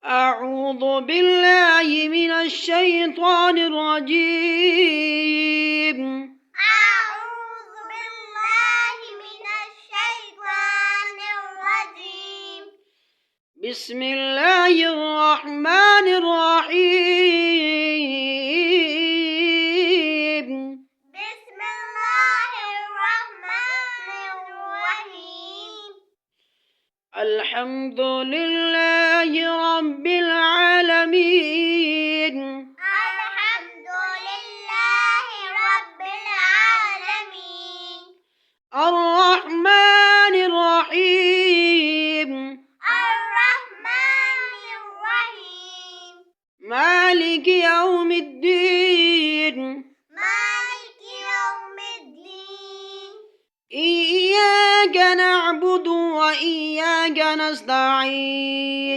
أعوذ بالله من الشيطان الرجيم. أعوذ بالله من الشيطان الرجيم. بسم الله الرحمن الرحيم. بسم الله الرحمن الرحيم. الحمد لله رب العالمين. الحمد لله رب العالمين. الرحمن الرحيم. الرحمن الرحيم. مالك يوم الدين. مالك يوم الدين. إياك نعبد وإياك نستعين.